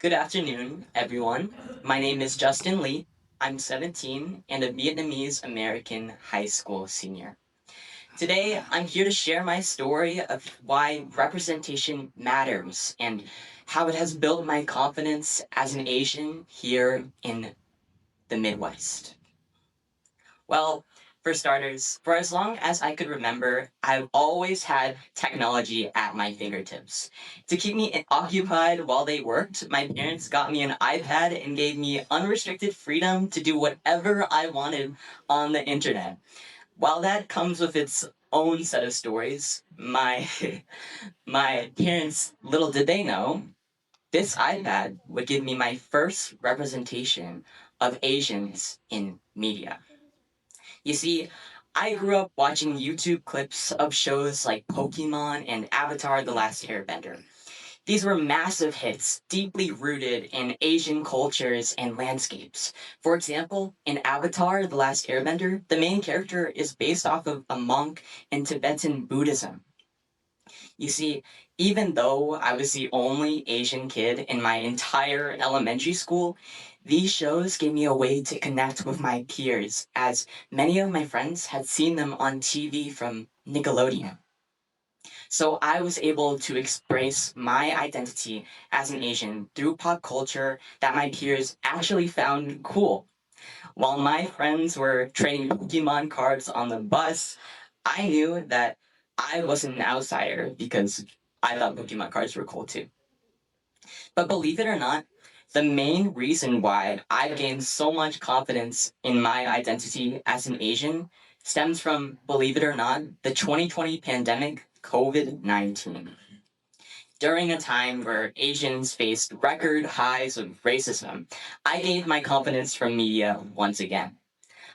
Good afternoon, everyone. My name is Justin Lee. I'm 17 and a Vietnamese American high school senior. Today, I'm here to share my story of why representation matters and how it has built my confidence as an Asian here in the Midwest. Well, for starters, for as long as I could remember, I've always had technology at my fingertips. To keep me occupied while they worked, my parents got me an iPad and gave me unrestricted freedom to do whatever I wanted on the internet. While that comes with its own set of stories, my my parents, little did they know, this iPad would give me my first representation of Asians in media. You see, I grew up watching YouTube clips of shows like Pokemon and Avatar The Last Airbender. These were massive hits, deeply rooted in Asian cultures and landscapes. For example, in Avatar The Last Airbender, the main character is based off of a monk in Tibetan Buddhism. You see, even though I was the only Asian kid in my entire elementary school, these shows gave me a way to connect with my peers, as many of my friends had seen them on TV from Nickelodeon. So I was able to express my identity as an Asian through pop culture that my peers actually found cool. While my friends were trading Pokemon cards on the bus, I knew that I was an outsider because I thought Pokemon cards were cool too. But believe it or not, the main reason why I gained so much confidence in my identity as an Asian stems from, believe it or not, the 2020 pandemic, COVID 19. During a time where Asians faced record highs of racism, I gained my confidence from media once again.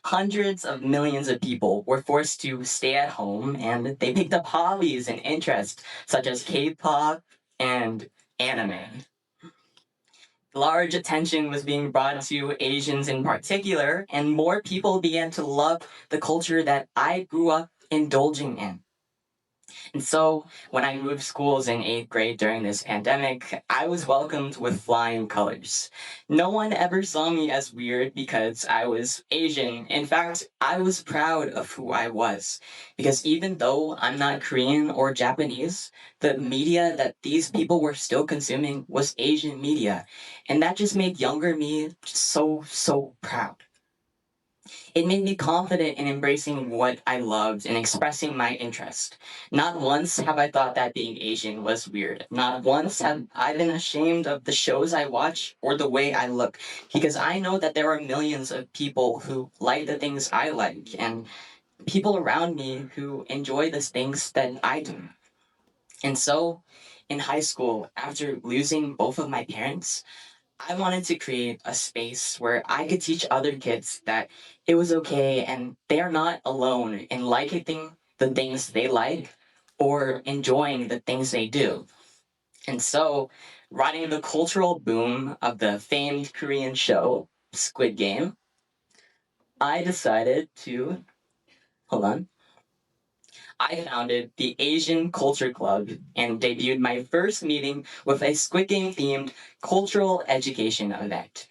Hundreds of millions of people were forced to stay at home and they picked up hobbies and interests such as K pop and anime. Large attention was being brought to Asians in particular, and more people began to love the culture that I grew up indulging in. And so, when I moved schools in eighth grade during this pandemic, I was welcomed with flying colors. No one ever saw me as weird because I was Asian. In fact, I was proud of who I was. Because even though I'm not Korean or Japanese, the media that these people were still consuming was Asian media. And that just made younger me just so proud. It made me confident in embracing what I loved and expressing my interest. Not once have I thought that being Asian was weird. Not once have I been ashamed of the shows I watch or the way I look, because I know that there are millions of people who like the things I like and people around me who enjoy the things that I do. And so, in high school, after losing both of my parents, I wanted to create a space where I could teach other kids that it was okay and they are not alone in liking the things they like or enjoying the things they do. And so, riding the cultural boom of the famed Korean show Squid Game, I decided to, hold on, I founded the Asian Culture Club and debuted my first meeting with a Squid Game themed cultural education event.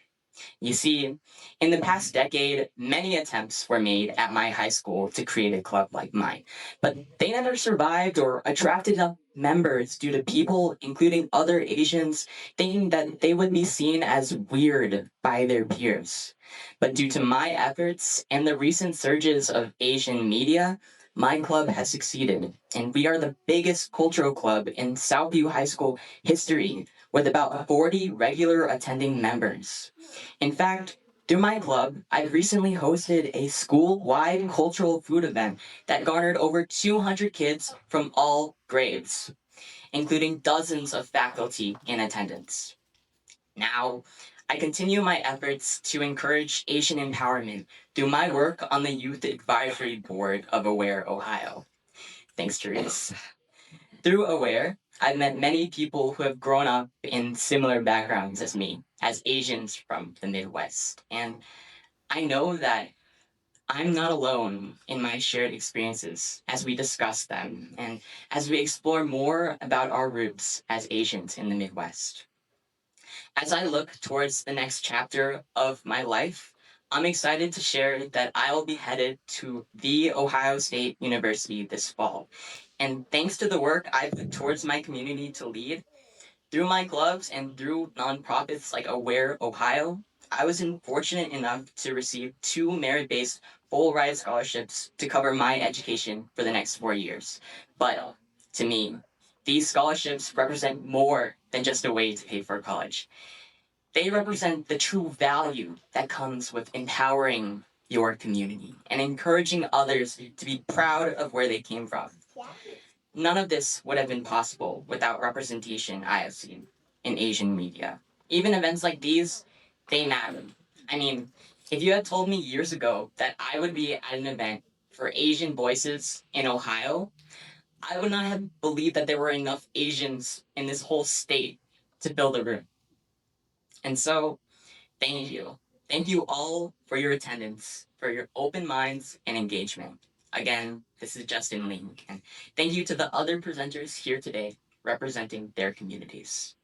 You see, in the past decade, many attempts were made at my high school to create a club like mine, but they never survived or attracted enough members due to people, including other Asians, thinking that they would be seen as weird by their peers. But due to my efforts and the recent surges of Asian media, my club has succeeded, and we are the biggest cultural club in Southview High School history, with about 40 regular attending members. In fact, through my club, I've recently hosted a school-wide cultural food event that garnered over 200 kids from all grades, including dozens of faculty in attendance. Now, I continue my efforts to encourage Asian empowerment through my work on the Youth Advisory Board of Aware, Ohio. Thanks, Therese. Through Aware, I've met many people who have grown up in similar backgrounds as me, as Asians from the Midwest. And I know that I'm not alone in my shared experiences as we discuss them and as we explore more about our roots as Asians in the Midwest. As I look towards the next chapter of my life, I'm excited to share that I will be headed to the Ohio State University this fall. And thanks to the work I've put towards my community to lead, through my clubs and through nonprofits like Aware Ohio, I was fortunate enough to receive two merit based full ride scholarships to cover my education for the next 4 years. But to me, these scholarships represent more than just a way to pay for college. They represent the true value that comes with empowering your community and encouraging others to be proud of where they came from. None of this would have been possible without representation I have seen in Asian media. Even events like these, they matter. I mean, if you had told me years ago that I would be at an event for Asian voices in Ohio, I would not have believed that there were enough Asians in this whole state to fill the room. And so, thank you. Thank you all for your attendance, for your open minds and engagement. Again, this is Justin Lee, and thank you to the other presenters here today representing their communities.